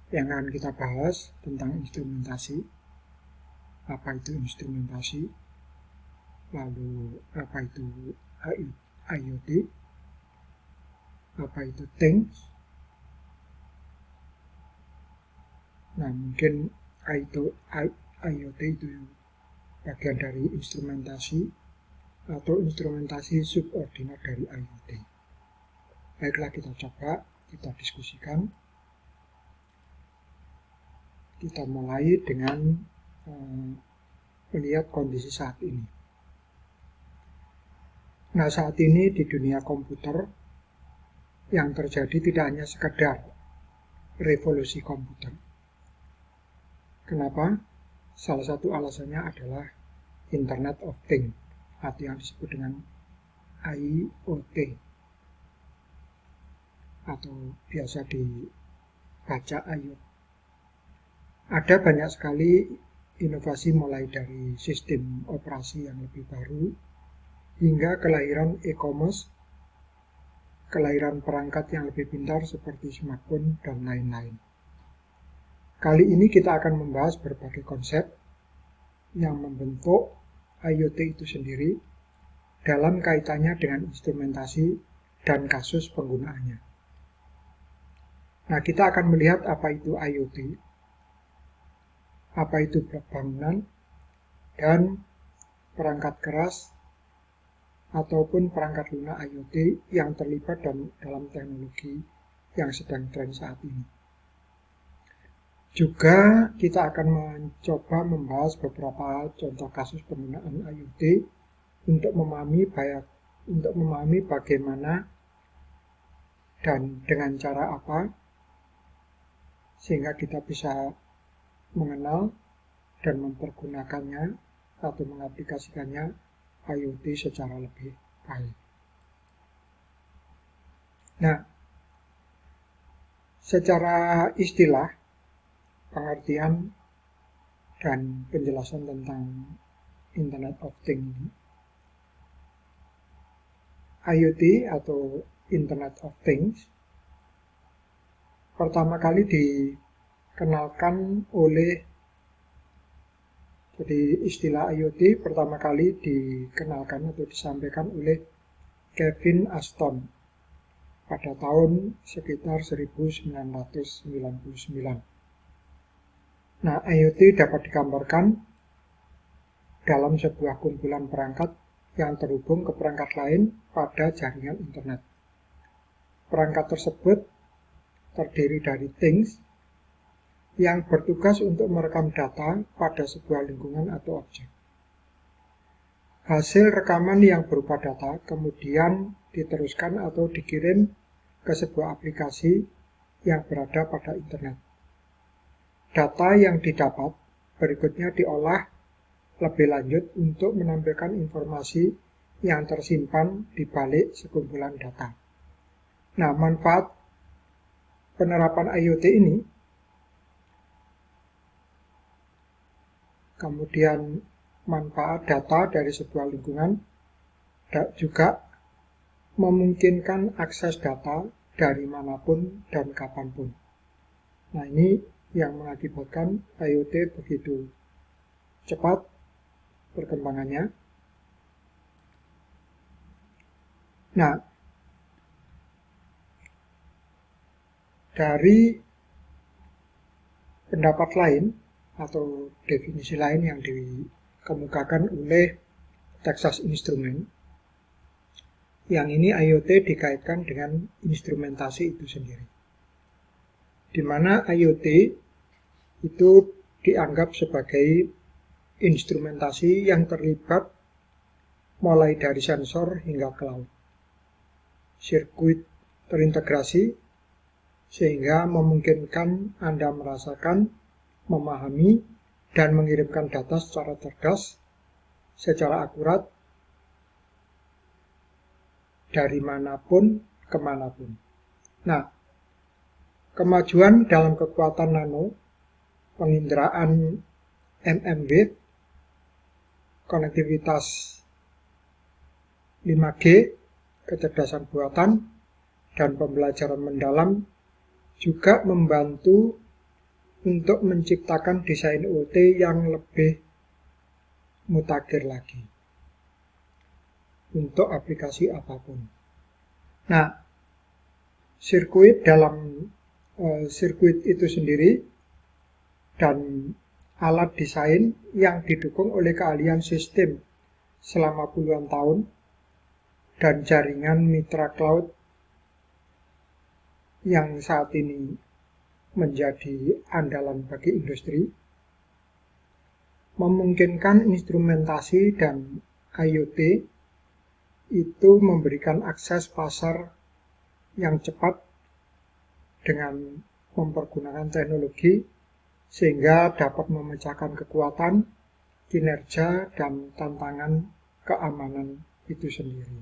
yang akan kita bahas tentang instrumentasi. Apa itu instrumentasi? Lalu apa itu IoT? Apa itu things? Nah, mungkin IoT itu bagian dari instrumentasi atau instrumentasi subordinat dari IoT. Baiklah, kita coba, kita diskusikan. Kita mulai dengan melihat kondisi saat ini. Nah, saat ini di dunia komputer yang terjadi tidak hanya sekedar revolusi komputer. Kenapa? Salah satu alasannya adalah Internet of Things, atau yang disebut dengan IoT, atau biasa dibaca IoT. Ada banyak sekali inovasi mulai dari sistem operasi yang lebih baru, hingga kelahiran e-commerce, kelahiran perangkat yang lebih pintar seperti smartphone, dan lain-lain. Kali ini kita akan membahas berbagai konsep yang membentuk IoT itu sendiri dalam kaitannya dengan instrumentasi dan kasus penggunaannya. Nah, kita akan melihat apa itu IoT, apa itu blok bangunan, dan perangkat keras ataupun perangkat lunak IoT yang terlibat dalam teknologi yang sedang tren saat ini. Juga kita akan mencoba membahas beberapa contoh kasus penggunaan IoT untuk memahami bagaimana dan dengan cara apa sehingga kita bisa mengenal dan mempergunakannya atau mengaplikasikannya IoT secara lebih baik. Nah, secara istilah, pengertian dan penjelasan tentang Internet of Things ini, IoT atau Internet of Things pertama kali dikenalkan oleh, jadi istilah IoT pertama kali dikenalkan atau disampaikan oleh Kevin Ashton pada tahun sekitar 1999. Nah, IoT dapat digambarkan dalam sebuah kumpulan perangkat yang terhubung ke perangkat lain pada jaringan internet. Perangkat tersebut terdiri dari things yang bertugas untuk merekam data pada sebuah lingkungan atau objek. Hasil rekaman yang berupa data kemudian diteruskan atau dikirim ke sebuah aplikasi yang berada pada internet. Data yang didapat berikutnya diolah lebih lanjut untuk menampilkan informasi yang tersimpan di balik sekumpulan data. Nah, manfaat penerapan IoT ini, kemudian manfaat data dari sebuah lingkungan, juga memungkinkan akses data dari manapun dan kapanpun. Nah, ini yang mengakibatkan IoT begitu cepat perkembangannya. Nah, dari pendapat lain atau definisi lain yang dikemukakan oleh Texas Instruments, yang ini IoT dikaitkan dengan instrumentasi itu sendiri, di mana IoT itu dianggap sebagai instrumentasi yang terlibat mulai dari sensor hingga cloud. Sirkuit terintegrasi sehingga memungkinkan Anda merasakan, memahami, dan mengirimkan data secara cerdas, secara akurat, dari manapun kemanapun. Nah, kemajuan dalam kekuatan nano, penginderaan mmWave, konektivitas 5G, kecerdasan buatan, dan pembelajaran mendalam juga membantu untuk menciptakan desain IoT yang lebih mutakhir lagi untuk aplikasi apapun. Nah, sirkuit itu sendiri dan alat desain yang didukung oleh keahlian sistem selama puluhan tahun dan jaringan mitra cloud yang saat ini menjadi andalan bagi industri, memungkinkan instrumentasi dan IoT itu memberikan akses pasar yang cepat dengan mempergunakan teknologi sehingga dapat memecahkan kekuatan, kinerja, dan tantangan keamanan itu sendiri.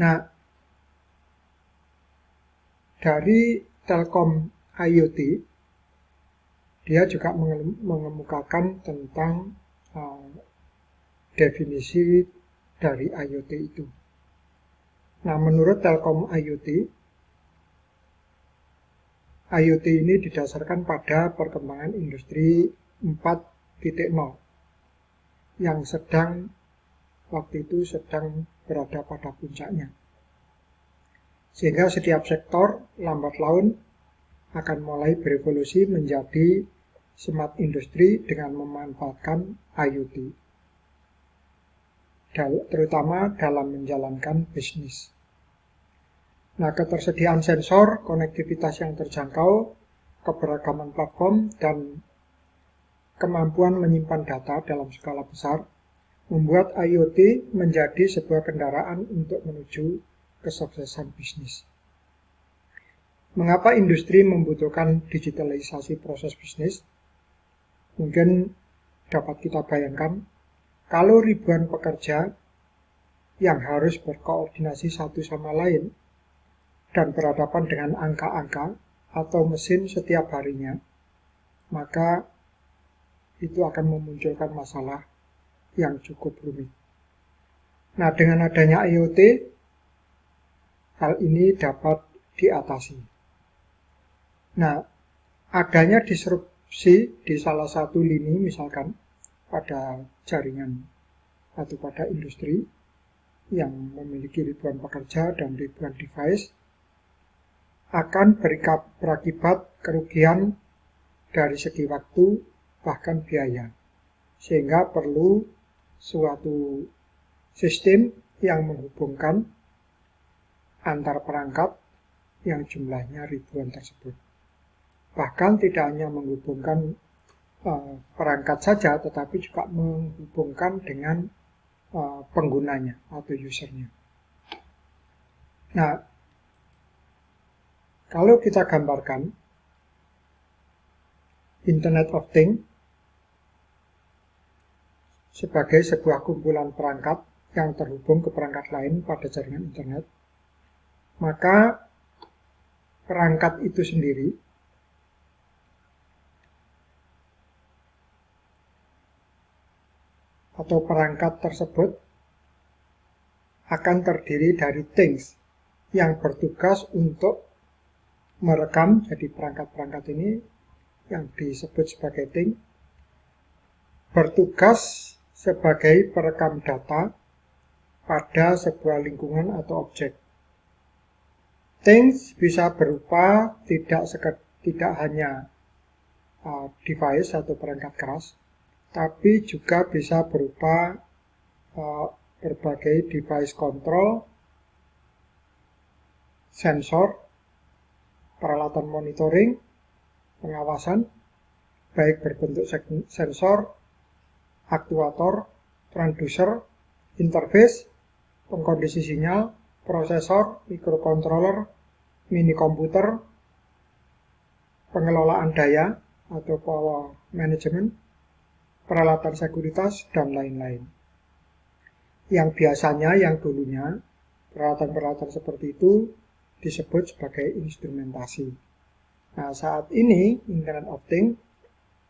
Nah, dari Telkom IoT, dia juga mengemukakan tentang definisi dari IoT itu. Nah, menurut Telkom IoT ini didasarkan pada perkembangan industri 4.0 yang waktu itu sedang berada pada puncaknya. Sehingga setiap sektor lambat laun akan mulai berevolusi menjadi smart industry dengan memanfaatkan IoT, terutama dalam menjalankan bisnis. Nah, ketersediaan sensor, konektivitas yang terjangkau, keberagaman platform, dan kemampuan menyimpan data dalam skala besar membuat IoT menjadi sebuah kendaraan untuk menuju kesuksesan bisnis. Mengapa industri membutuhkan digitalisasi proses bisnis? Mungkin dapat kita bayangkan, kalau ribuan pekerja yang harus berkoordinasi satu sama lain dan berhadapan dengan angka-angka atau mesin setiap harinya, maka itu akan memunculkan masalah yang cukup rumit. Nah, dengan adanya IoT, hal ini dapat diatasi. Nah, adanya disrupsi di salah satu lini, misalkan pada jaringan atau pada industri yang memiliki ribuan pekerja dan ribuan device, akan berakibat kerugian dari segi waktu bahkan biaya, sehingga perlu suatu sistem yang menghubungkan antar perangkat yang jumlahnya ribuan tersebut. Bahkan tidak hanya menghubungkan perangkat saja, tetapi juga menghubungkan dengan penggunanya atau usernya. Nah, kalau kita gambarkan Internet of Things sebagai sebuah kumpulan perangkat yang terhubung ke perangkat lain pada jaringan internet, maka perangkat itu sendiri atau perangkat tersebut akan terdiri dari things yang bertugas untuk merekam. Jadi perangkat-perangkat ini yang disebut sebagai thing bertugas sebagai perekam data pada sebuah lingkungan atau objek. Things bisa berupa tidak hanya device atau perangkat keras, tapi juga bisa berupa berbagai device control, sensor, peralatan monitoring, pengawasan, baik berbentuk sensor, aktuator, transducer, interface, pengkondisi sinyal, prosesor, microcontroller, mini komputer, pengelolaan daya atau power management, peralatan sekuritas, dan lain-lain. Yang biasanya, yang dulunya, peralatan-peralatan seperti itu disebut sebagai instrumentasi. Nah, saat ini Internet of Things,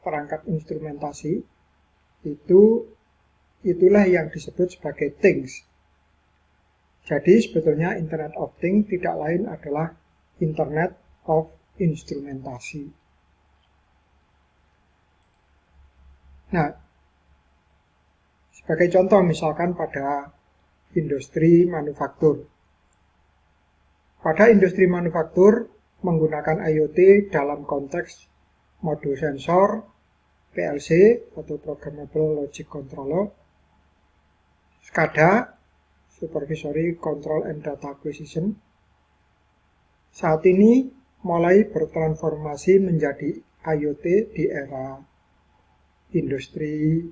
perangkat instrumentasi, itulah yang disebut sebagai things. Jadi sebetulnya Internet of Things tidak lain adalah Internet of instrumentasi. Nah, sebagai contoh misalkan pada industri manufaktur. Pada industri manufaktur menggunakan IoT dalam konteks mode sensor, PLC atau Programmable Logic Controller, SCADA, Supervisory Control and Data Acquisition, saat ini mulai bertransformasi menjadi IoT di era industri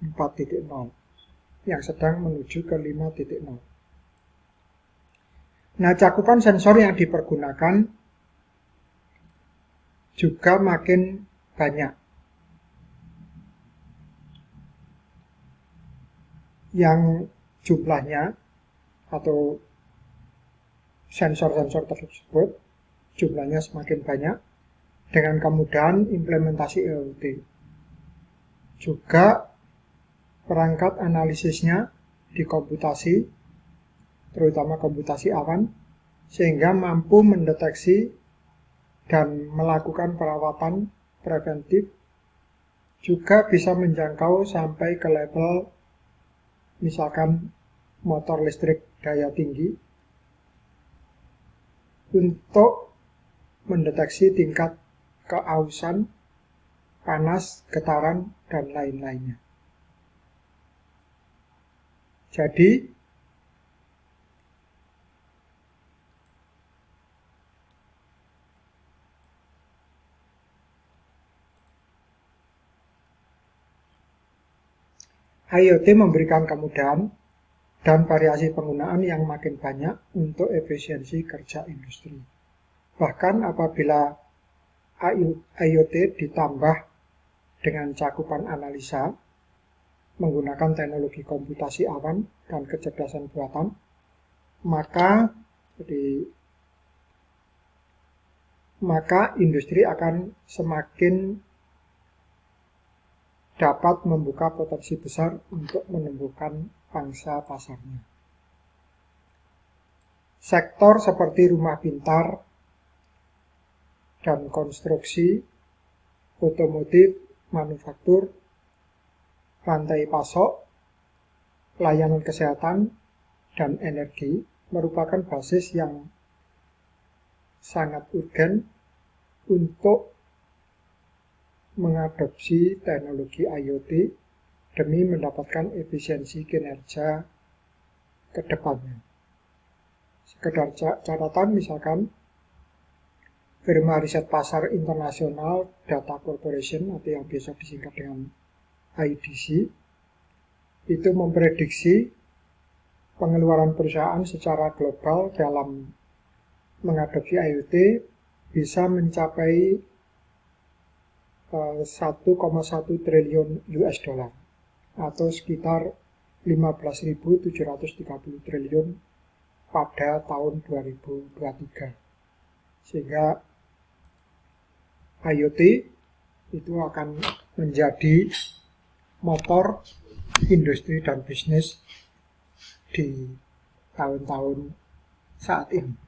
4.0 yang sedang menuju ke 5.0. Nah, cakupan sensor yang dipergunakan juga makin banyak. Yang jumlahnya atau sensor-sensor tersebut jumlahnya semakin banyak dengan kemudahan implementasi IoT. Juga perangkat analisisnya dikomputasi, terutama komputasi awan, sehingga mampu mendeteksi dan melakukan perawatan preventif, juga bisa menjangkau sampai ke level misalkan motor listrik daya tinggi untuk mendeteksi tingkat keausan, panas, getaran, dan lain-lainnya. Jadi, IoT memberikan kemudahan dan variasi penggunaan yang makin banyak untuk efisiensi kerja industri. Bahkan apabila IoT ditambah dengan cakupan analisa menggunakan teknologi komputasi awan dan kecerdasan buatan, maka industri akan semakin dapat membuka potensi besar untuk menumbuhkan pangsa pasarnya. Sektor seperti rumah pintar dan konstruksi, otomotif, manufaktur, rantai pasok, layanan kesehatan, dan energi merupakan basis yang sangat urgen untuk mengadopsi teknologi IoT demi mendapatkan efisiensi kinerja ke depannya. Sekedar catatan misalkan firma riset pasar internasional Data Corporation atau yang biasa disingkat dengan IDC itu memprediksi pengeluaran perusahaan secara global dalam mengadopsi IoT bisa mencapai 1,1 triliun US dollar atau sekitar 15.730 triliun pada tahun 2023. Sehingga IoT itu akan menjadi motor industri dan bisnis di tahun-tahun saat ini.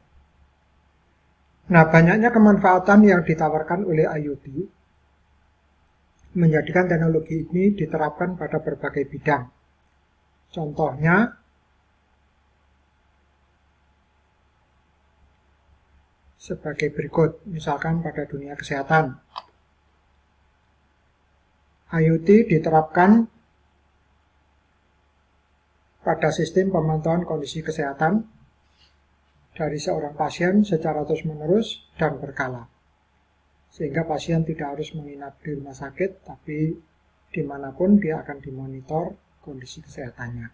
Nah, banyaknya kemanfaatan yang ditawarkan oleh IoT menjadikan teknologi ini diterapkan pada berbagai bidang. Contohnya, sebagai berikut, misalkan pada dunia kesehatan. IoT diterapkan pada sistem pemantauan kondisi kesehatan dari seorang pasien secara terus-menerus dan berkala. Sehingga pasien tidak harus menginap di rumah sakit, tapi dimanapun dia akan dimonitor kondisi kesehatannya.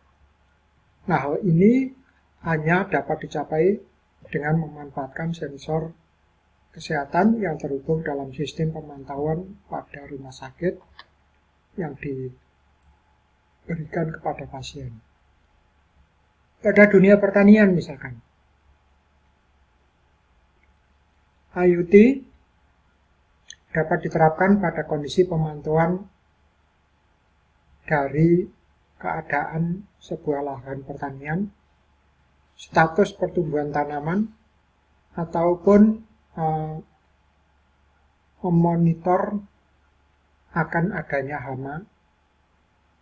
Nah, hal ini hanya dapat dicapai dengan memanfaatkan sensor kesehatan yang terhubung dalam sistem pemantauan pada rumah sakit yang diberikan kepada pasien. Pada dunia pertanian misalkan, IoT dapat diterapkan pada kondisi pemantauan dari keadaan sebuah lahan pertanian, status pertumbuhan tanaman, ataupun memonitor akan adanya hama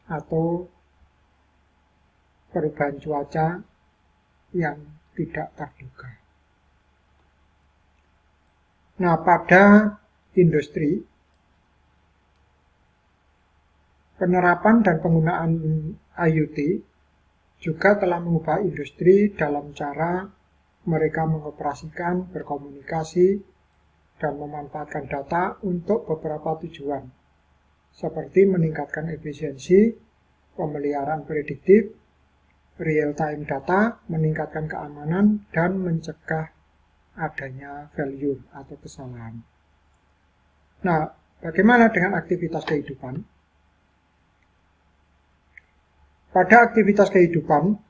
atau perubahan cuaca yang tidak terduga. Nah, pada industri, penerapan dan penggunaan IoT juga telah mengubah industri dalam cara mereka mengoperasikan, berkomunikasi, dan memanfaatkan data untuk beberapa tujuan, seperti meningkatkan efisiensi, pemeliharaan prediktif, real-time data, meningkatkan keamanan, dan mencegah adanya failure atau kesalahan. Nah, bagaimana dengan aktivitas kehidupan? Pada aktivitas kehidupan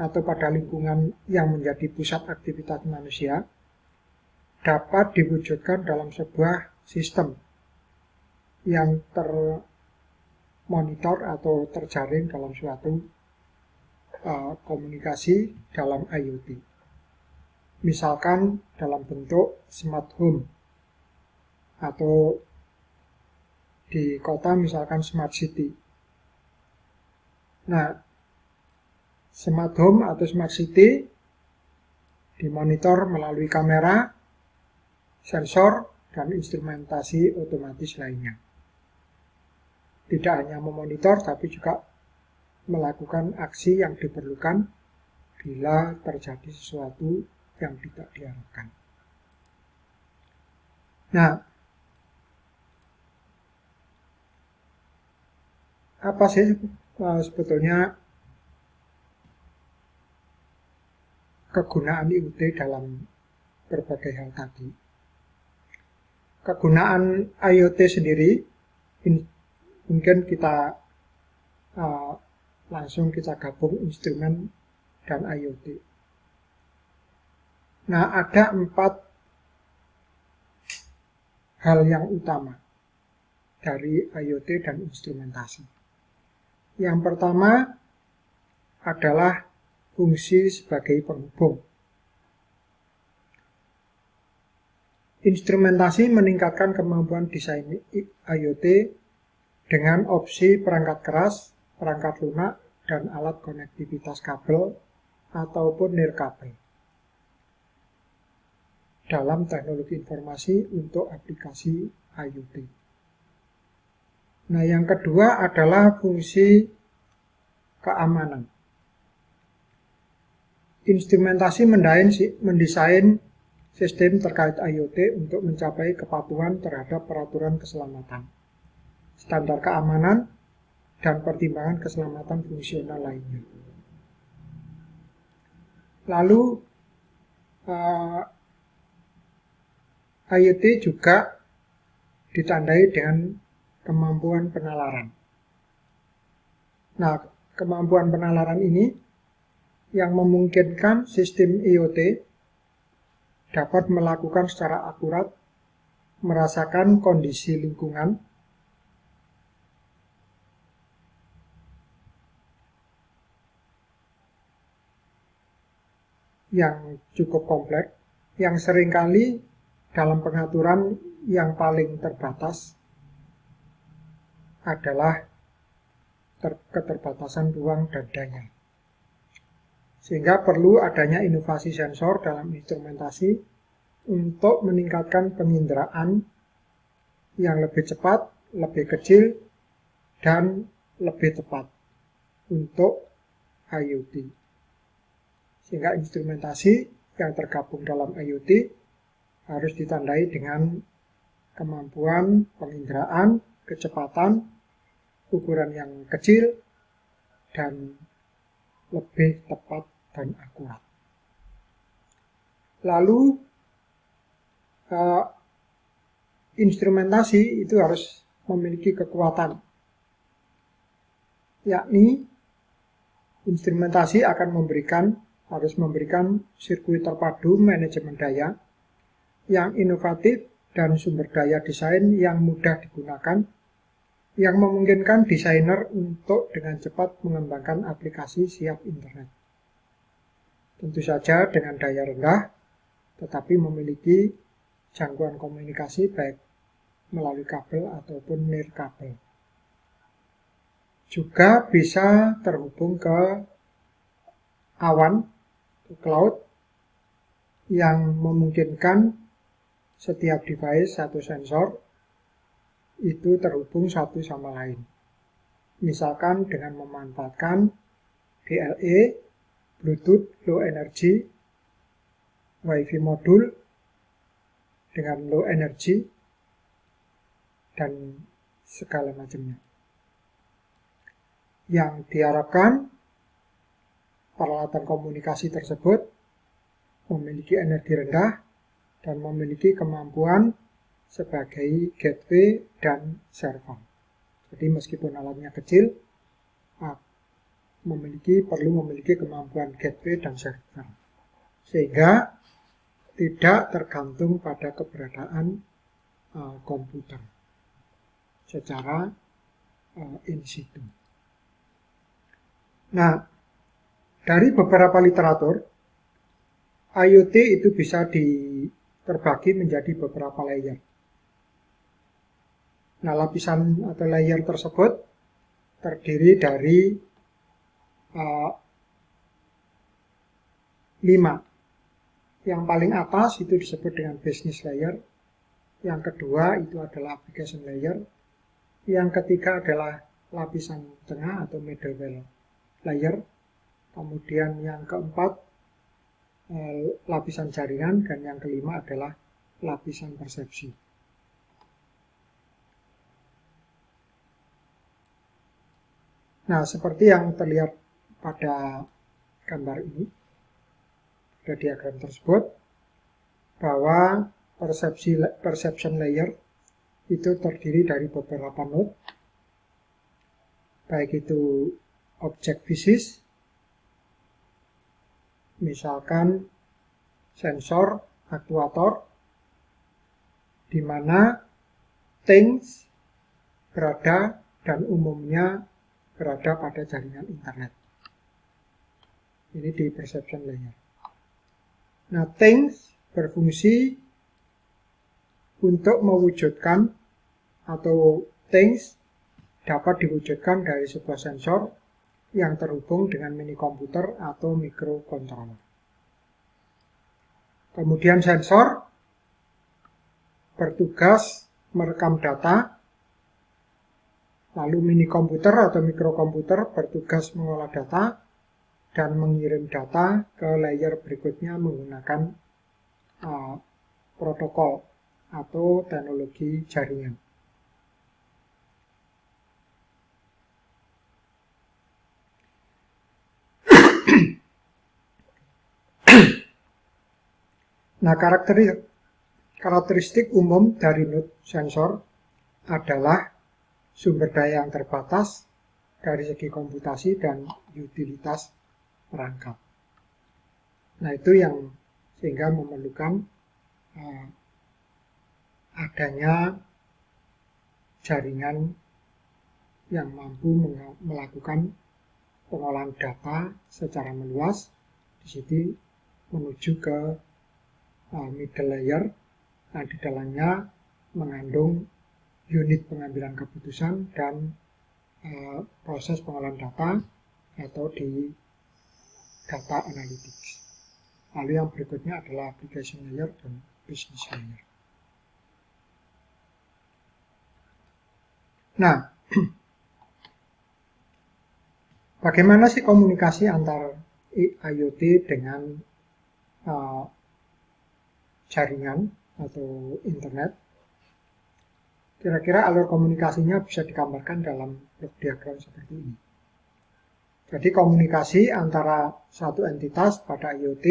atau pada lingkungan yang menjadi pusat aktivitas manusia dapat diwujudkan dalam sebuah sistem yang termonitor atau terjaring dalam suatu komunikasi dalam IoT. Misalkan dalam bentuk smart home atau di kota misalkan smart city. Nah, smart home atau smart city dimonitor melalui kamera, sensor, dan instrumentasi otomatis lainnya. Tidak hanya memonitor, tapi juga melakukan aksi yang diperlukan bila terjadi sesuatu yang tidak diharapkan. Nah, apa sih sebetulnya kegunaan IoT dalam berbagai hal tadi? Kegunaan IoT sendiri, mungkin kita langsung kita gabung instrumen dan IoT. Nah, ada 4 hal yang utama dari IoT dan instrumentasi. Yang pertama adalah fungsi sebagai penghubung. Instrumentasi meningkatkan kemampuan desain IoT dengan opsi perangkat keras, perangkat lunak, dan alat konektivitas kabel ataupun nirkabel dalam teknologi informasi untuk aplikasi IoT. Nah, yang kedua adalah fungsi keamanan. Instrumentasi mendesain sistem terkait IoT untuk mencapai kepatuhan terhadap peraturan keselamatan, standar keamanan, dan pertimbangan keselamatan fungsional lainnya. Lalu, IoT juga ditandai dengan kemampuan penalaran. Nah, kemampuan penalaran ini yang memungkinkan sistem IoT dapat melakukan secara akurat, merasakan kondisi lingkungan, yang cukup kompleks, yang seringkali dalam pengaturan yang paling terbatas adalah keterbatasan ruang dan daya. Sehingga perlu adanya inovasi sensor dalam instrumentasi untuk meningkatkan penginderaan yang lebih cepat, lebih kecil, dan lebih tepat untuk IoT. Sehingga instrumentasi yang tergabung dalam IoT harus ditandai dengan kemampuan penginderaan, kecepatan, ukuran yang kecil, dan lebih tepat dan akurat. Lalu, instrumentasi itu harus memiliki kekuatan, yakni instrumentasi harus memberikan sirkuit terpadu manajemen daya yang inovatif dan sumber daya desain yang mudah digunakan, yang memungkinkan desainer untuk dengan cepat mengembangkan aplikasi siap internet. Tentu saja dengan daya rendah, tetapi memiliki jangkauan komunikasi baik melalui kabel ataupun nirkabel. Juga bisa terhubung ke awan, ke cloud, yang memungkinkan setiap device atau sensor itu terhubung satu sama lain. Misalkan dengan memanfaatkan BLE, Bluetooth Low Energy, Wi-Fi modul dengan low energy, dan segala macamnya. Yang diharapkan peralatan komunikasi tersebut memiliki energi rendah dan memiliki kemampuan sebagai gateway dan server. Jadi meskipun alatnya kecil, perlu memiliki kemampuan gateway dan server, sehingga tidak tergantung pada keberadaan komputer secara in situ. Nah, dari beberapa literatur, IoT itu bisa terbagi menjadi beberapa layer. Nah, lapisan atau layer tersebut terdiri dari 5. Yang paling atas itu disebut dengan business layer. Yang kedua itu adalah application layer. Yang ketiga adalah lapisan tengah atau middleware layer. Kemudian yang keempat lapisan jaringan, dan yang kelima adalah lapisan persepsi. Nah, seperti yang terlihat pada gambar ini, pada diagram tersebut, bahwa perception layer itu terdiri dari beberapa node, baik itu objek fisik, misalkan sensor, aktuator, di mana things berada dan umumnya berada pada jaringan internet. Ini di perception layer. Nah, things berfungsi untuk mewujudkan, atau things dapat diwujudkan dari sebuah sensor yang terhubung dengan mini komputer atau microcontroller. Kemudian sensor bertugas merekam data, lalu mini komputer atau microkomputer bertugas mengolah data dan mengirim data ke layer berikutnya menggunakan protokol atau teknologi jaringan. Nah, karakteristik umum dari node sensor adalah sumber daya yang terbatas dari segi komputasi dan utilitas perangkat. Nah, itu yang sehingga memerlukan adanya jaringan yang mampu melakukan pengolahan data secara meluas, di situ menuju ke middle layer. Nah, di dalamnya mengandung unit pengambilan keputusan dan proses pengolahan data atau di data analytics. Lalu yang berikutnya adalah application layer dan business layer. Nah, bagaimana sih komunikasi antar IoT dengan jaringan atau internet? Kira-kira alur komunikasinya bisa digambarkan dalam block diagram seperti ini. Jadi komunikasi antara satu entitas pada IoT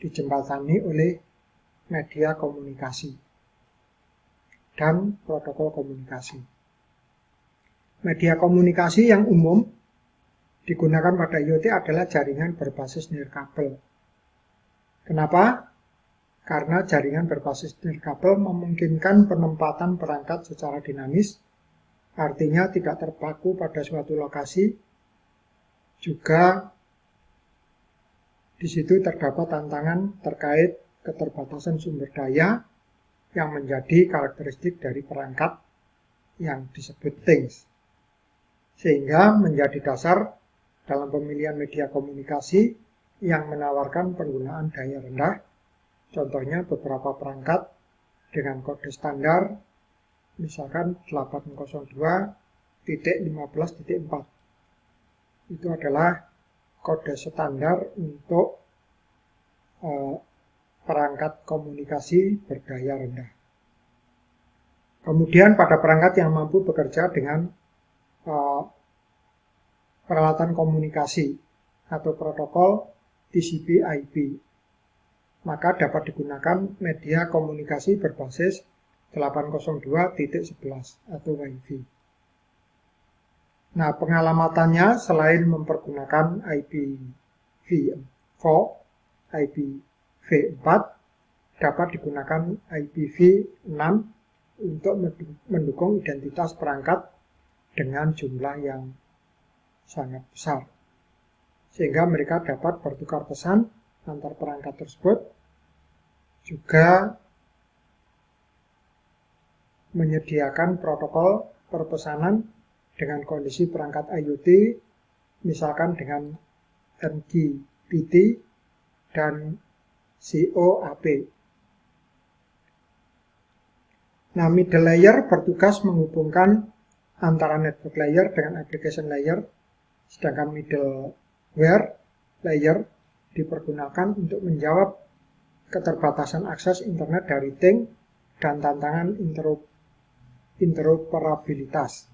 dijembatani oleh media komunikasi dan protokol komunikasi. Media komunikasi yang umum digunakan pada IoT adalah jaringan berbasis nirkabel. Kenapa? Karena jaringan berbasis nirkabel memungkinkan penempatan perangkat secara dinamis, artinya tidak terpaku pada suatu lokasi. Juga di situ terdapat tantangan terkait keterbatasan sumber daya yang menjadi karakteristik dari perangkat yang disebut things. Sehingga menjadi dasar dalam pemilihan media komunikasi yang menawarkan penggunaan daya rendah. Contohnya beberapa perangkat dengan kode standar, misalkan 802.15.4. Itu adalah kode standar untuk perangkat komunikasi berdaya rendah. Kemudian pada perangkat yang mampu bekerja dengan peralatan komunikasi atau protokol TCP/IP, maka dapat digunakan media komunikasi berbasis 802.11 atau Wi-Fi. Nah, pengalamannya selain mempergunakan IPv4, IPv4 dapat digunakan IPv6 untuk mendukung identitas perangkat dengan jumlah yang sangat besar. Sehingga mereka dapat bertukar pesan antar perangkat tersebut, juga menyediakan protokol perpesanan dengan kondisi perangkat IoT, misalkan dengan MQTT dan COAP. Nah, middle layer bertugas menghubungkan antara network layer dengan application layer, sedangkan middleware layer dipergunakan untuk menjawab keterbatasan akses internet dari things dan tantangan interoperabilitas.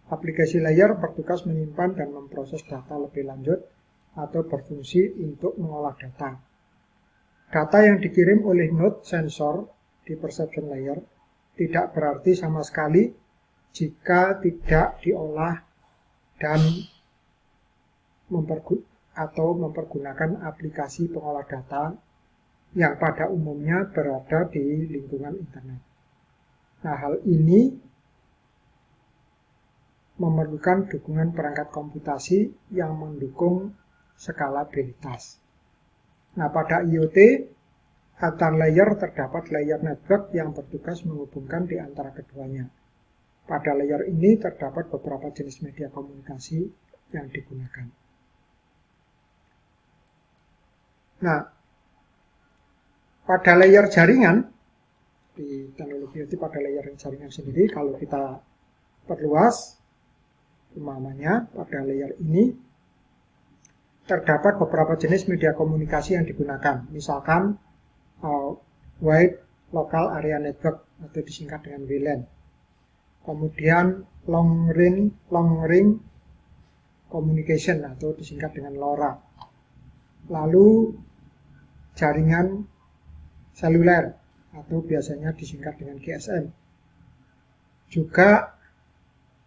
Aplikasi layer bertugas menyimpan dan memproses data lebih lanjut atau berfungsi untuk mengolah data. Data yang dikirim oleh node sensor di perception layer tidak berarti sama sekali jika tidak diolah dan mempergunakan aplikasi pengolah data yang pada umumnya berada di lingkungan internet. Nah, hal ini memerlukan dukungan perangkat komputasi yang mendukung skalabilitas. Nah, pada IoT, antar layer terdapat layer network yang bertugas menghubungkan di antara keduanya. Pada layer ini terdapat beberapa jenis media komunikasi yang digunakan. Nah, pada layer jaringan, di teknologi IoT pada layer jaringan sendiri, kalau kita perluas, umpamanya pada layer ini terdapat beberapa jenis media komunikasi yang digunakan, misalkan Wide Local Area Network atau disingkat dengan WLAN. Kemudian Long Range Communication atau disingkat dengan LoRa. Lalu jaringan seluler atau biasanya disingkat dengan GSM. Juga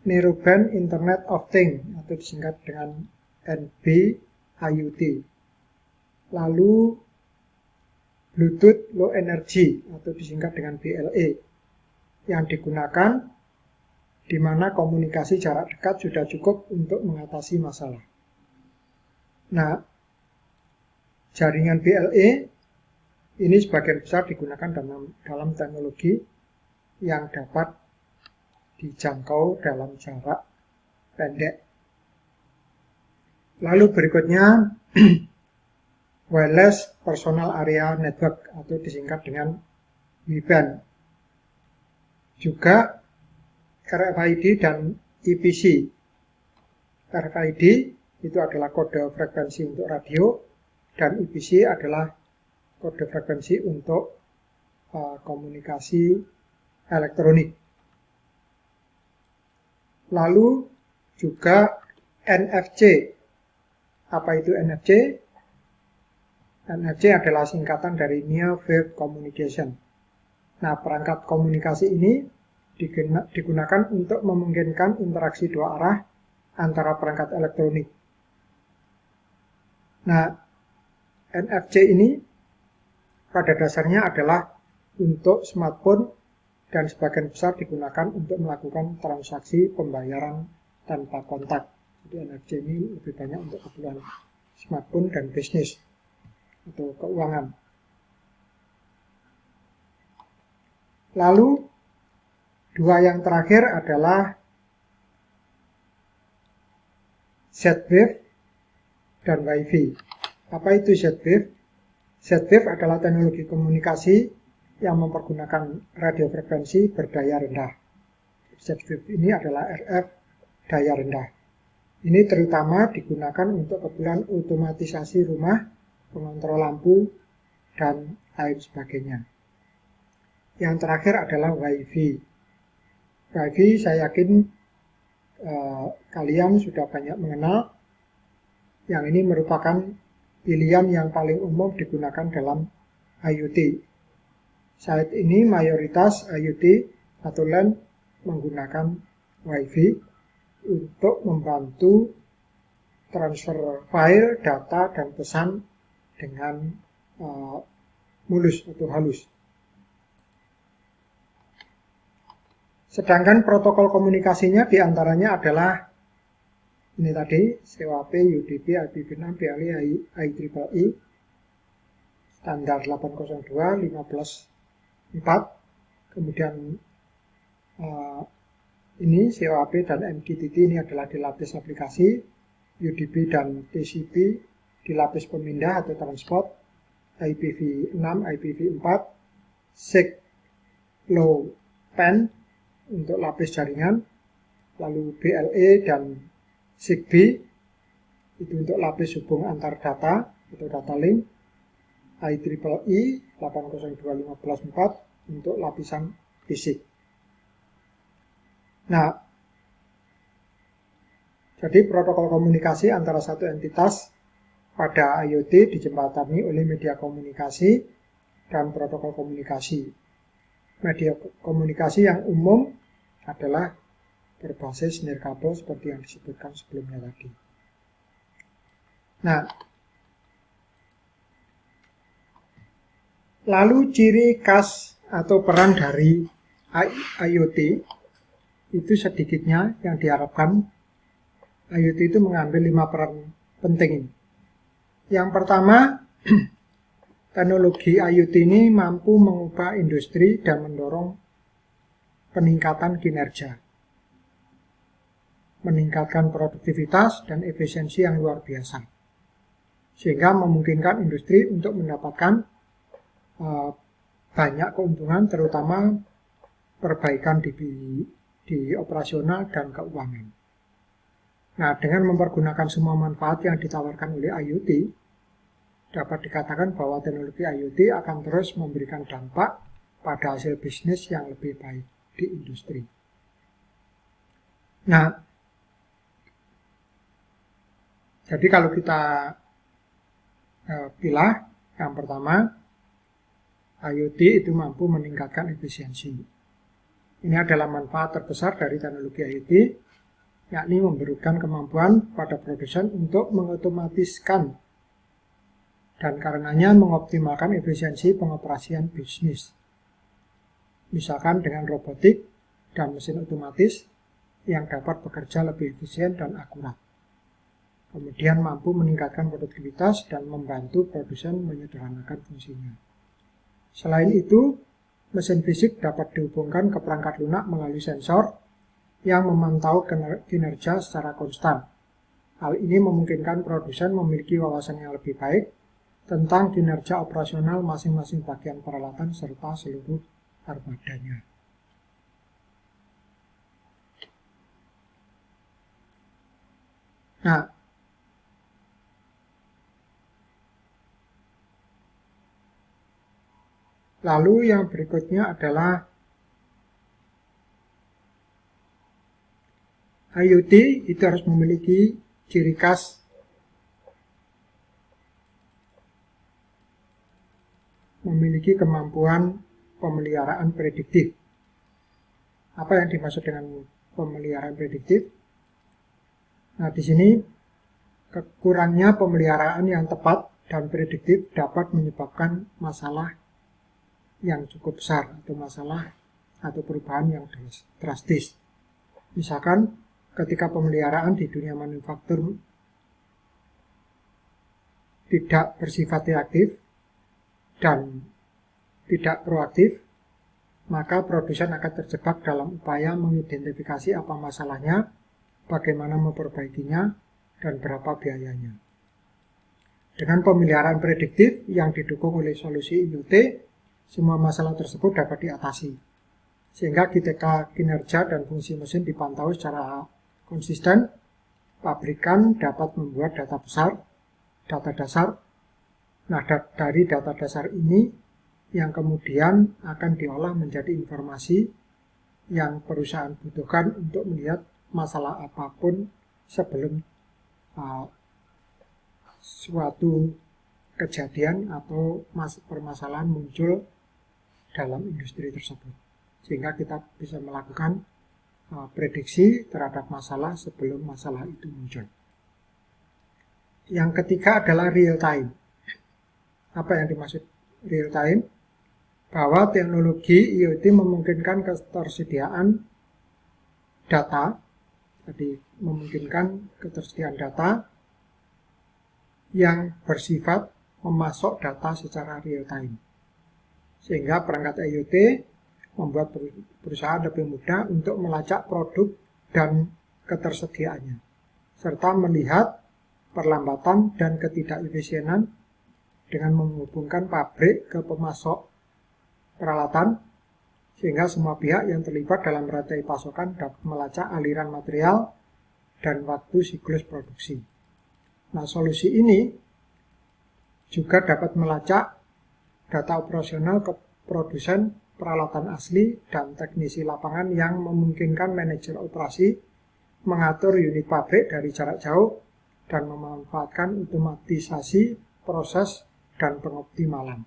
Narrowband Internet of Things atau disingkat dengan NB-IoT. Lalu Bluetooth Low Energy atau disingkat dengan BLE yang digunakan di mana komunikasi jarak dekat sudah cukup untuk mengatasi masalah. Nah, jaringan BLE ini sebagian besar digunakan dalam teknologi yang dapat dijangkau dalam jarak pendek. Lalu berikutnya Wireless Personal Area Network atau disingkat dengan WBAN. Juga RFID dan EPC. RFID itu adalah kode frekuensi untuk radio dan EPC adalah kode frekuensi untuk komunikasi elektronik. Lalu juga NFC. Apa itu NFC? NFC adalah singkatan dari Near Field Communication. Nah, perangkat komunikasi ini digunakan untuk memungkinkan interaksi dua arah antara perangkat elektronik. Nah, NFC ini pada dasarnya adalah untuk smartphone dan sebagian besar digunakan untuk melakukan transaksi pembayaran tanpa kontak. Jadi NFC ini lebih banyak untuk keperluan smartphone dan bisnis atau keuangan. Lalu dua yang terakhir adalah Z-Wave dan Wi-Fi. Apa itu Z-Wave? Z-Wave adalah teknologi komunikasi yang mempergunakan radiofrekuensi berdaya rendah. Z-Wave ini adalah RF daya rendah. Ini terutama digunakan untuk keperluan otomatisasi rumah, pengontrol lampu, dan lain sebagainya. Yang terakhir adalah Wi-Fi. Wi-Fi saya yakin kalian sudah banyak mengenal. Yang ini merupakan pilihan yang paling umum digunakan dalam IoT. Saat ini mayoritas IoT atau LAN menggunakan Wi-Fi untuk membantu transfer file, data, dan pesan dengan mulus atau halus. Sedangkan protokol komunikasinya diantaranya adalah ini tadi, COAP, UDP, IPv6, BLE, IEEE, standar 802.15.4, kemudian ini COAP dan MQTT ini adalah di lapis aplikasi, UDP dan TCP di lapis pemindah atau transport, IPv6, IPv4, SIG Low PAN untuk lapis jaringan, lalu BLE dan ZigBee itu untuk lapis hubung antar data atau data link, IEEE 802.15.4 untuk lapisan fisik. Nah, jadi protokol komunikasi antara satu entitas pada IoT dijembatani oleh media komunikasi dan protokol komunikasi. Media komunikasi yang umum adalah berbasis nirkabel seperti yang disebutkan sebelumnya tadi. Nah, lalu ciri khas atau peran dari IoT itu sedikitnya yang diharapkan IoT itu mengambil 5 peran penting ini. Yang pertama, teknologi IoT ini mampu mengubah industri dan mendorong peningkatan kinerja, meningkatkan produktivitas dan efisiensi yang luar biasa, sehingga memungkinkan industri untuk mendapatkan banyak keuntungan, terutama perbaikan di operasional dan keuangan. Nah, dengan mempergunakan semua manfaat yang ditawarkan oleh IoT, dapat dikatakan bahwa teknologi IoT akan terus memberikan dampak pada hasil bisnis yang lebih baik di industri. Nah, jadi kalau kita pilah, yang pertama, IoT itu mampu meningkatkan efisiensi. Ini adalah manfaat terbesar dari teknologi IoT, yakni memberikan kemampuan pada produsen untuk mengotomatiskan dan karenanya mengoptimalkan efisiensi pengoperasian bisnis. Misalkan dengan robotik dan mesin otomatis yang dapat bekerja lebih efisien dan akurat. Kemudian mampu meningkatkan produktivitas dan membantu produsen menyederhanakan fungsinya. Selain itu, mesin fisik dapat dihubungkan ke perangkat lunak melalui sensor yang memantau kinerja secara konstan. Hal ini memungkinkan produsen memiliki wawasan yang lebih baik tentang kinerja operasional masing-masing bagian peralatan serta seluruh armadanya. Nah, lalu yang berikutnya adalah IoT itu harus memiliki ciri khas memiliki kemampuan pemeliharaan prediktif. Apa yang dimaksud dengan pemeliharaan prediktif? Nah, di sini kekurangnya pemeliharaan yang tepat dan prediktif dapat menyebabkan masalah yang cukup besar atau masalah atau perubahan yang drastis. Misalkan ketika pemeliharaan di dunia manufaktur tidak bersifat reaktif dan tidak proaktif, maka produsen akan terjebak dalam upaya mengidentifikasi apa masalahnya, bagaimana memperbaikinya, dan berapa biayanya. Dengan pemeliharaan prediktif yang didukung oleh solusi IoT, semua masalah tersebut dapat diatasi. Sehingga ketika kinerja dan fungsi mesin dipantau secara konsisten, pabrikan dapat membuat data besar, data dasar. Nah, dari data dasar ini yang kemudian akan diolah menjadi informasi yang perusahaan butuhkan untuk melihat masalah apapun sebelum suatu kejadian atau permasalahan muncul dalam industri tersebut. Sehingga kita bisa melakukan prediksi terhadap masalah sebelum masalah itu muncul. Yang ketiga adalah real time. Apa yang dimaksud real time? Bahwa teknologi IoT memungkinkan ketersediaan data, jadi memungkinkan ketersediaan data yang bersifat memasok data secara real time. Sehingga perangkat IoT membuat perusahaan lebih mudah untuk melacak produk dan ketersediaannya, serta melihat perlambatan dan ketidakefisienan dengan menghubungkan pabrik ke pemasok peralatan, sehingga semua pihak yang terlibat dalam rantai pasokan dapat melacak aliran material dan waktu siklus produksi. Nah, solusi ini juga dapat melacak data operasional ke produsen peralatan asli dan teknisi lapangan yang memungkinkan manajer operasi mengatur unit pabrik dari jarak jauh dan memanfaatkan otomatisasi proses dan pengoptimalan.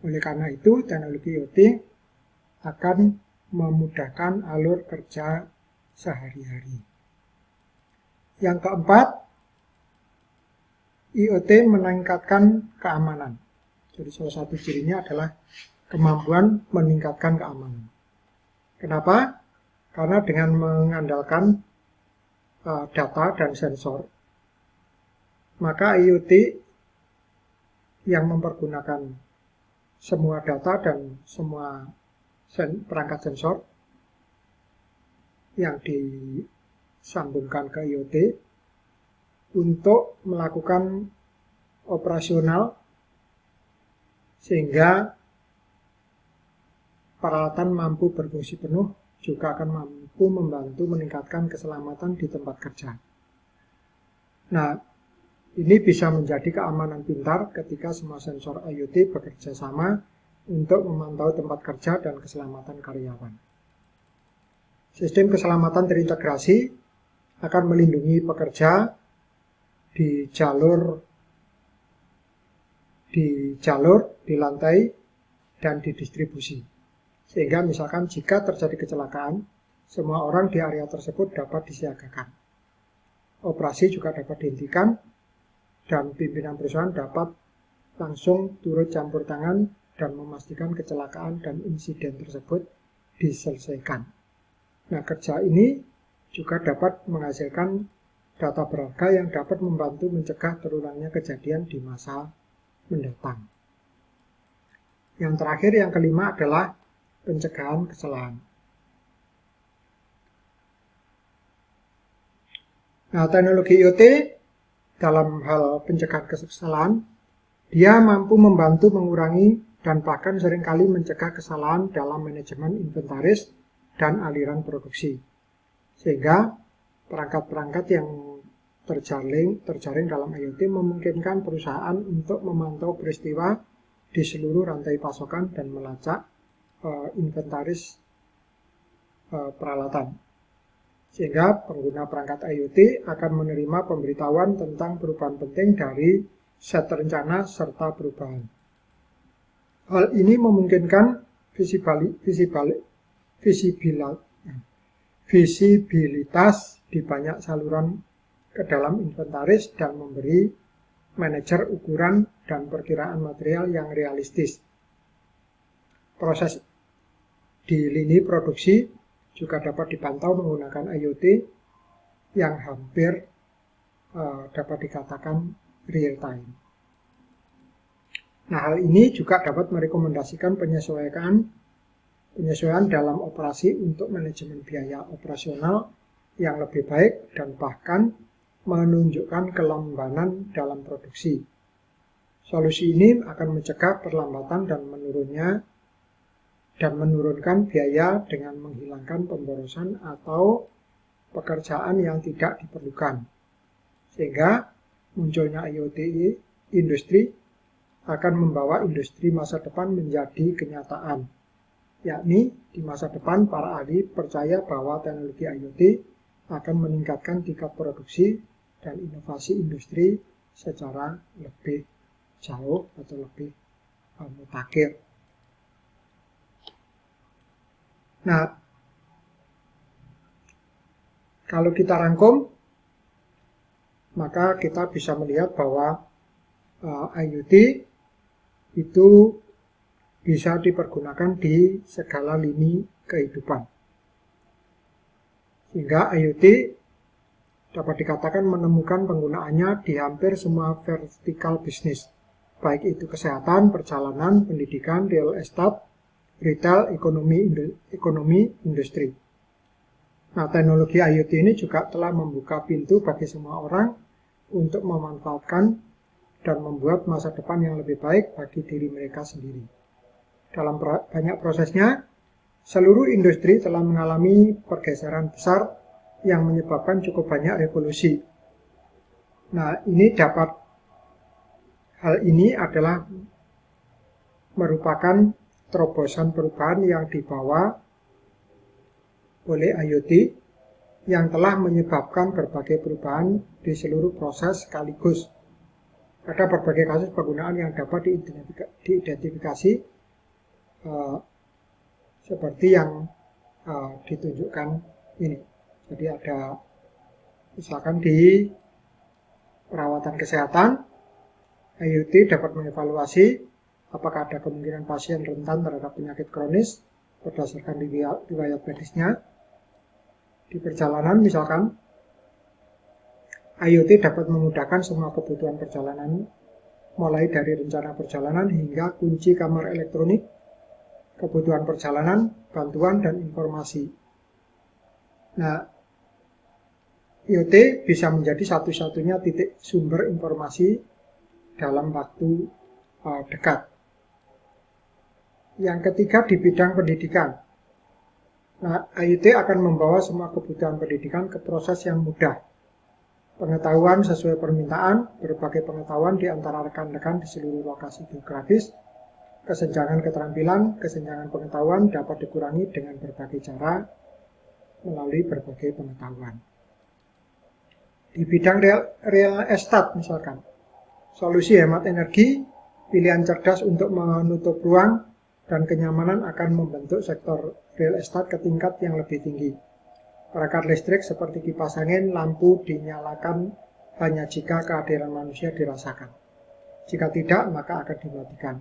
Oleh karena itu, teknologi IoT akan memudahkan alur kerja sehari-hari. Yang keempat, IoT meningkatkan keamanan. Jadi salah satu cirinya adalah kemampuan meningkatkan keamanan. Kenapa? Karena dengan mengandalkan data dan sensor, maka IoT yang mempergunakan semua data dan semua perangkat sensor yang disambungkan ke IoT untuk melakukan operasional sehingga peralatan mampu berfungsi penuh, juga akan mampu membantu meningkatkan keselamatan di tempat kerja. Nah, ini bisa menjadi keamanan pintar ketika semua sensor IoT bekerja sama untuk memantau tempat kerja dan keselamatan karyawan. Sistem keselamatan terintegrasi akan melindungi pekerja di jalur, di lantai, dan di distribusi. Sehingga misalkan jika terjadi kecelakaan, semua orang di area tersebut dapat disiagakan. Operasi juga dapat dihentikan, dan pimpinan perusahaan dapat langsung turut campur tangan dan memastikan kecelakaan dan insiden tersebut diselesaikan. Nah, kerja ini juga dapat menghasilkan data berharga yang dapat membantu mencegah terulangnya kejadian di masa mendatang. Yang terakhir, yang kelima adalah pencegahan kesalahan. Nah, teknologi IoT dalam hal pencegahan kesalahan, dia mampu membantu mengurangi dan bahkan seringkali mencegah kesalahan dalam manajemen inventaris dan aliran produksi. Sehingga perangkat-perangkat yang terjaring dalam IoT memungkinkan perusahaan untuk memantau peristiwa di seluruh rantai pasokan dan melacak inventaris peralatan. Sehingga pengguna perangkat IoT akan menerima pemberitahuan tentang perubahan penting dari set rencana serta perubahan. Hal ini memungkinkan visibilitas di banyak saluran ke dalam inventaris dan memberi manajer ukuran dan perkiraan material yang realistis. Proses di lini produksi juga dapat dipantau menggunakan IoT yang hampir dapat dikatakan real time. Nah, hal ini juga dapat merekomendasikan penyesuaian penyesuaian dalam operasi untuk manajemen biaya operasional yang lebih baik dan bahkan menunjukkan kelambanan dalam produksi. Solusi ini akan mencegah perlambatan dan menurunkan biaya dengan menghilangkan pemborosan atau pekerjaan yang tidak diperlukan. Sehingga munculnya IoT industri akan membawa industri masa depan menjadi kenyataan. Yakni di masa depan para ahli percaya bahwa teknologi IoT akan meningkatkan tingkat produksi dan inovasi industri secara lebih jauh atau lebih mutakhir. Nah, kalau kita rangkum, maka kita bisa melihat bahwa IoT itu bisa dipergunakan di segala lini kehidupan. Sehingga IoT dapat dikatakan menemukan penggunaannya di hampir semua vertikal bisnis, baik itu kesehatan, perjalanan, pendidikan, real estate, retail, ekonomi, industri. Nah, teknologi IoT ini juga telah membuka pintu bagi semua orang untuk memanfaatkan dan membuat masa depan yang lebih baik bagi diri mereka sendiri. Dalam banyak prosesnya, seluruh industri telah mengalami pergeseran besar yang menyebabkan cukup banyak revolusi. Nah, hal ini adalah merupakan terobosan perubahan yang dibawa oleh IoT yang telah menyebabkan berbagai perubahan di seluruh proses sekaligus. Ada berbagai kasus penggunaan yang dapat diidentifikasi seperti yang ditunjukkan ini. Jadi ada misalkan di perawatan kesehatan, IoT dapat mengevaluasi apakah ada kemungkinan pasien rentan terhadap penyakit kronis berdasarkan riwayat medisnya. Di perjalanan misalkan, IoT dapat memudahkan semua kebutuhan perjalanan, mulai dari rencana perjalanan hingga kunci kamar elektronik, kebutuhan perjalanan, bantuan, dan informasi. Nah, IoT bisa menjadi satu-satunya titik sumber informasi dalam waktu dekat. Yang ketiga di bidang pendidikan. Nah, IoT akan membawa semua kebutuhan pendidikan ke proses yang mudah. Pengetahuan sesuai permintaan, berbagai pengetahuan di antara rekan-rekan di seluruh lokasi geografis, kesenjangan keterampilan, kesenjangan pengetahuan dapat dikurangi dengan berbagai cara melalui berbagai pengetahuan. Di bidang real estate misalkan, solusi hemat energi, pilihan cerdas untuk menutup ruang, dan kenyamanan akan membentuk sektor real estate ke tingkat yang lebih tinggi. Perangkat listrik seperti kipas angin, lampu dinyalakan hanya jika kehadiran manusia dirasakan. Jika tidak, maka akan dimatikan.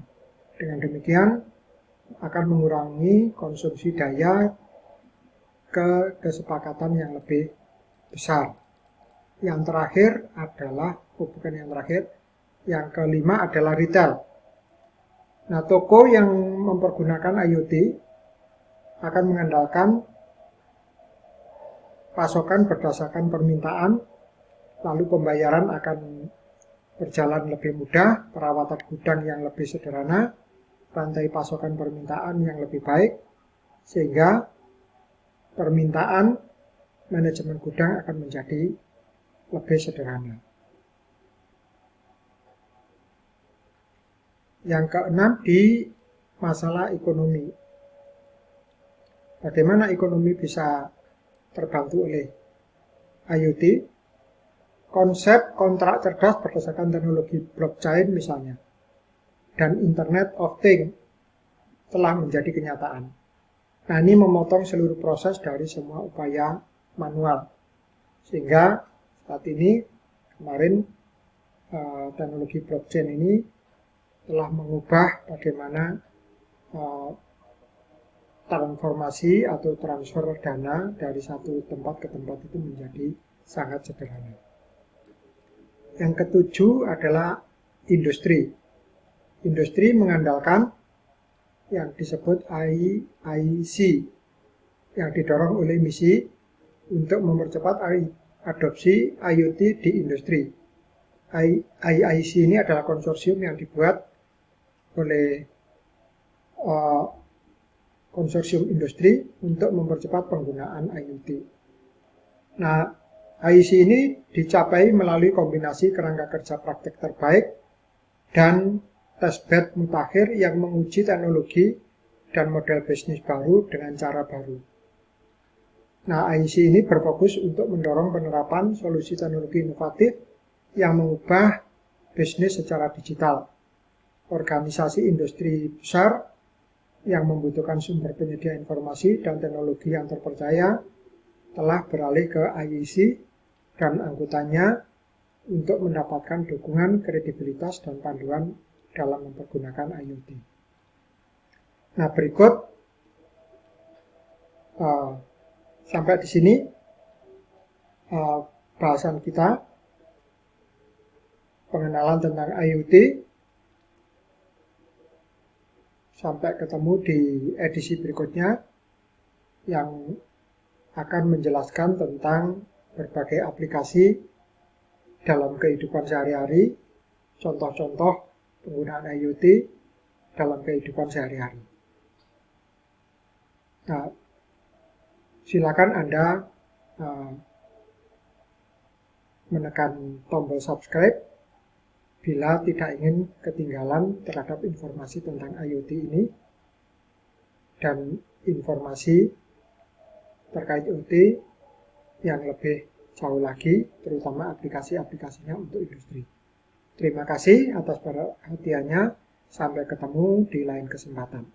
Dengan demikian, akan mengurangi konsumsi daya ke kesepakatan yang lebih besar. Yang terakhir adalah, yang kelima adalah retail. Nah, toko yang mempergunakan IoT akan mengandalkan pasokan berdasarkan permintaan, lalu pembayaran akan berjalan lebih mudah, perawatan gudang yang lebih sederhana, rantai pasokan permintaan yang lebih baik, sehingga permintaan manajemen gudang akan menjadi lebih sederhana. Yang keenam di masalah ekonomi. Bagaimana ekonomi bisa terbantu oleh IoT? Konsep kontrak cerdas berdasarkan teknologi blockchain misalnya, dan Internet of Things telah menjadi kenyataan. Nah, ini memotong seluruh proses dari semua upaya manual. Sehingga saat ini, kemarin teknologi blockchain ini telah mengubah bagaimana transformasi atau transfer dana dari satu tempat ke tempat itu menjadi sangat sederhana. Yang ketujuh adalah industri. Industri mengandalkan yang disebut IIC yang didorong oleh misi untuk mempercepat adopsi IoT di industri. IIC ini adalah konsorsium yang dibuat oleh konsorsium industri untuk mempercepat penggunaan IoT. Nah, IIC ini dicapai melalui kombinasi kerangka kerja praktek terbaik dan testbed mutakhir yang menguji teknologi dan model bisnis baru dengan cara baru. Nah, IIC ini berfokus untuk mendorong penerapan solusi teknologi inovatif yang mengubah bisnis secara digital. Organisasi industri besar yang membutuhkan sumber penyedia informasi dan teknologi yang terpercaya telah beralih ke IIC dan anggotanya untuk mendapatkan dukungan, kredibilitas, dan panduan dalam mempergunakan IoT. Nah, berikut sampai di sini bahasan kita, pengenalan tentang IoT. Sampai ketemu di edisi berikutnya yang akan menjelaskan tentang berbagai aplikasi dalam kehidupan sehari-hari, contoh-contoh penggunaan IoT dalam kehidupan sehari-hari. Nah, silakan Anda menekan tombol subscribe bila tidak ingin ketinggalan terhadap informasi tentang IoT ini dan informasi terkait IoT yang lebih jauh lagi, terutama aplikasi-aplikasinya untuk industri. Terima kasih atas perhatiannya. Sampai ketemu di lain kesempatan.